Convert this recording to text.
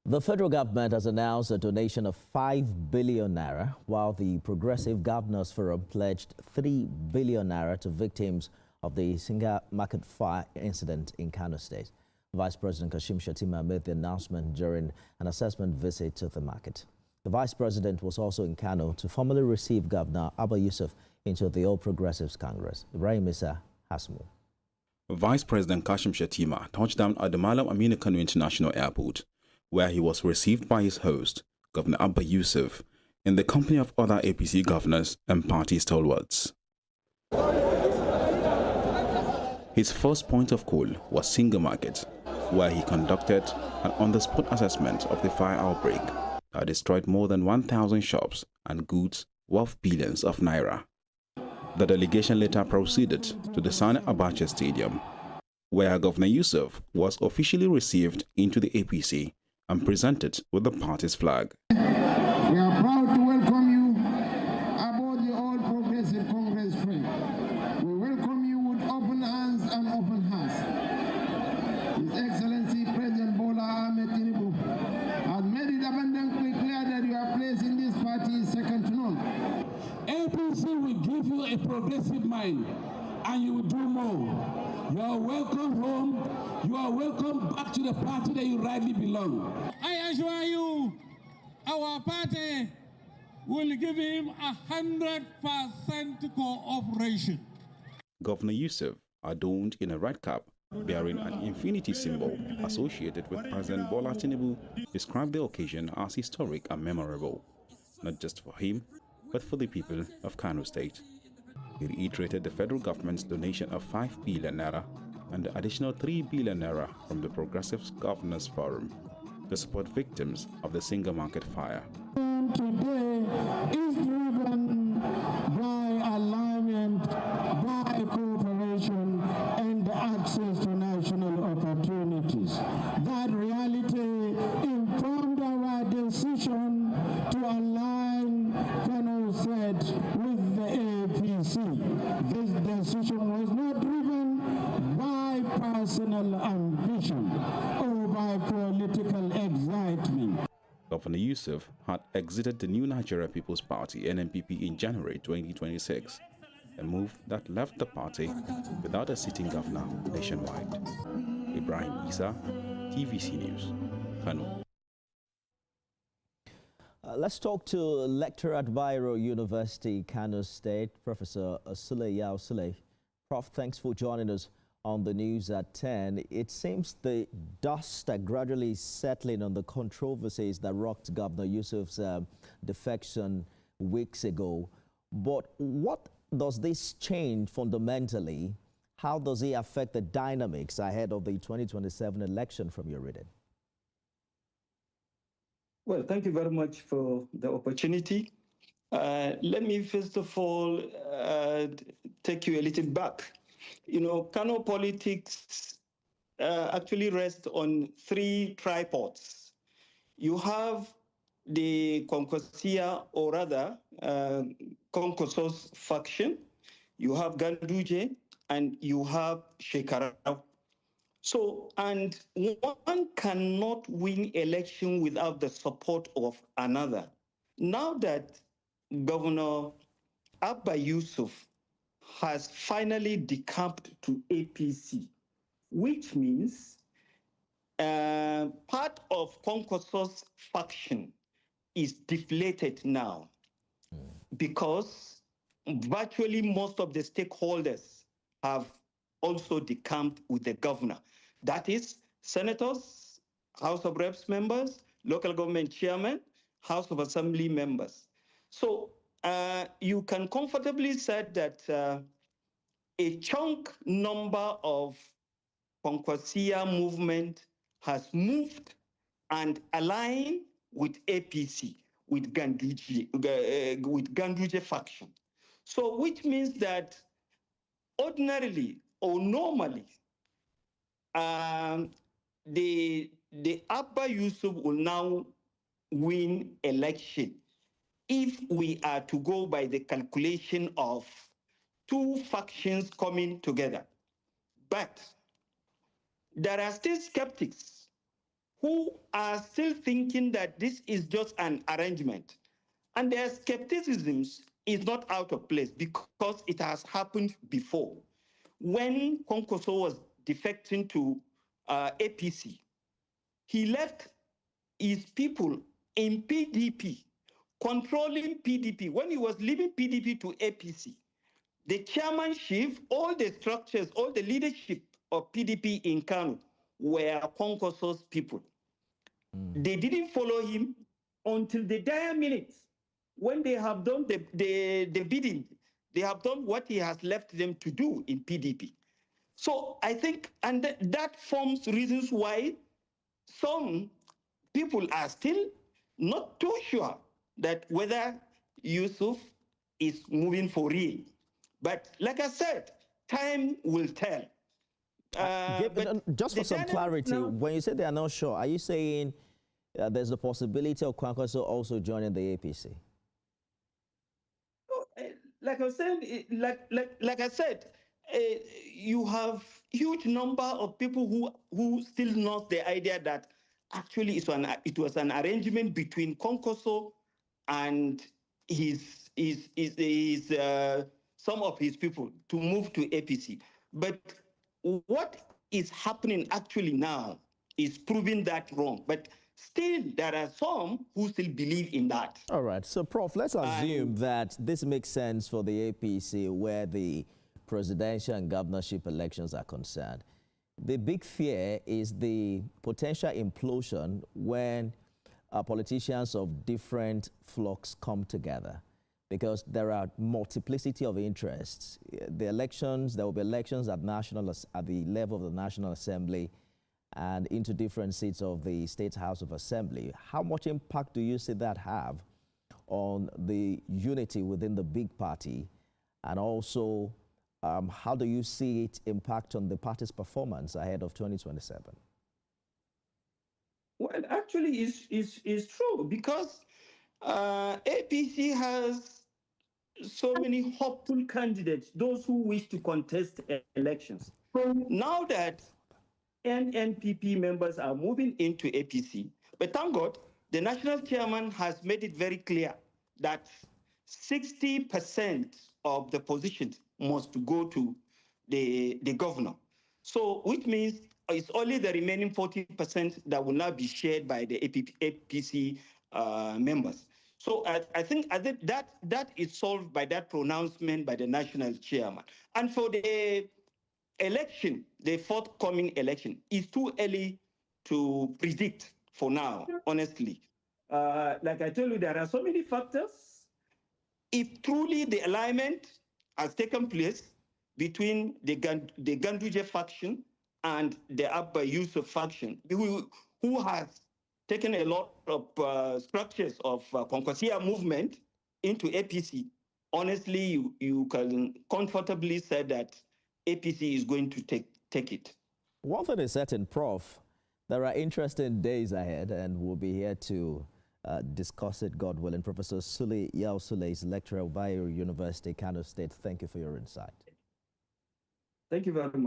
The federal government has announced a donation of 5 billion naira, while the Progressive Governors Forum pledged 3 billion naira to victims of the Singa Market fire incident in Kano State. Vice President Kashim Shettima made the announcement during an assessment visit to the market. The Vice President was also in Kano to formally receive Governor Abba Yusuf into the All Progressives Congress. Ibrahim Issa has more. Vice President Kashim Shettima touched down at the Malam Aminu Kano International Airport, where he was received by his host, Governor Abba Yusuf, in the company of other APC governors and party stalwarts. His first point of call was Singa Market, where he conducted an on-the-spot assessment of the fire outbreak that destroyed more than 1,000 shops and goods worth billions of naira. The delegation later proceeded to the Sani Abacha Stadium, where Governor Yusuf was officially received into the APC and presented with the party's flag. We are proud to welcome you aboard the All Progressive Congress train. We welcome you with open hands and open hearts. His Excellency President Bola Ahmed Tinubu has made it abundantly clear that your place in this party is second to none. APC will give you a progressive mind and you will do more. You are welcome home. You are welcome back to the party that you rightly belong. I assure you, our party will give him 100% cooperation. Governor Yusuf, adorned in a red cap bearing an infinity symbol associated with President Bola Tinubu, described the occasion as historic and memorable, not just for him, but for the people of Kano State. He reiterated the federal government's donation of 5 billion naira and the additional 3 billion naira from the Progressive Governors Forum to support victims of the Singa Market fire. Today is driven by alignment, by cooperation, and access to national opportunities. That reality informed our decision to align Kano State with the APC. This decision was not driven by personal ambition or by political excitement. Governor Yusuf had exited the New Nigeria People's Party (NNPP) in January 2026, a move that left the party without a sitting governor nationwide. Ibrahim Issa, TVC News, Kano. Let's talk to lecturer at Bayero University, Kano State, Professor Sule Yao Sule. Prof, thanks for joining us on the news at 10. It seems the dust are gradually settling on the controversies that rocked Governor Yusuf's defection weeks ago. But what does this change fundamentally? How does it affect the dynamics ahead of the 2027 election from your reading? Well, thank you very much for the opportunity. Let me first of all take you a little back. You know, Kano politics actually rests on 3 tripods. You have the Konkosia, or rather, Konkosos faction. You have Ganduje, and you have Shekarau. So, and one cannot win election without the support of another. Now that Governor Abba Yusuf has finally decamped to APC, which means part of Konkoso's faction is deflated now because virtually most of the stakeholders have also decamped with the governor. That is senators, House of Reps members, local government chairmen, House of Assembly members. So you can comfortably say that a chunk number of Konkosia movement has moved and aligned with APC, with Ganduje faction. So which means that ordinarily or normally, the Abba Yusuf will now win election if we are to go by the calculation of 2 factions coming together. But there are still skeptics who are still thinking that this is just an arrangement. And their skepticism is not out of place because it has happened before. When Konkoso was defecting to APC, he left his people in PDP, controlling PDP. When he was leaving PDP to APC, the chairmanship, all the structures, all the leadership of PDP in Kano were Konkoso's people. They didn't follow him until the dire minutes when they have done the bidding. They have done what he has left them to do in PDP. So I think, and that forms reasons why some people are still not too sure that whether Yusuf is moving for real. But like I said, time will tell. Just for some clarity, when you say they are not sure, are you saying there's the possibility of Kwankwaso also joining the APC? Like I said, you have huge number of people who still know the idea that actually it was an arrangement between Konkoso and some of his people to move to APC. But what is happening actually now is proving that wrong. But still, there are some who still believe in that. All right. So, Prof, let's assume that this makes sense for the APC where the presidential and governorship elections are concerned. The big fear is the potential implosion when politicians of different flocks come together, because there are multiplicity of interests. There will be elections at the level of the National Assembly and into different seats of the State House of Assembly. How much impact do you see that have on the unity within the big party? And also, how do you see it impact on the party's performance ahead of 2027? Well, actually, it's true, because APC has so many hopeful candidates, those who wish to contest elections. Now that NNPP members are moving into APC, but thank God, the national chairman has made it very clear that 60% of the positions must go to the governor. So, which means it's only the remaining 40% that will now be shared by the APC members. So I think that is solved by that pronouncement by the national chairman. And for the election, the forthcoming election, is too early to predict for now, honestly. Like I told you, there are so many factors. If truly the alignment has taken place between the Ganduje faction and the Abba Yusuf faction, who has taken a lot of structures of Konkosia movement into APC, honestly, you can comfortably say that APC is going to take it. One thing is certain, Prof, there are interesting days ahead, and we'll be here to discuss it, God willing. Professor Sule Yao Sule is lecturer at Abba University, Kano State. Thank you for your insight. Thank you very much.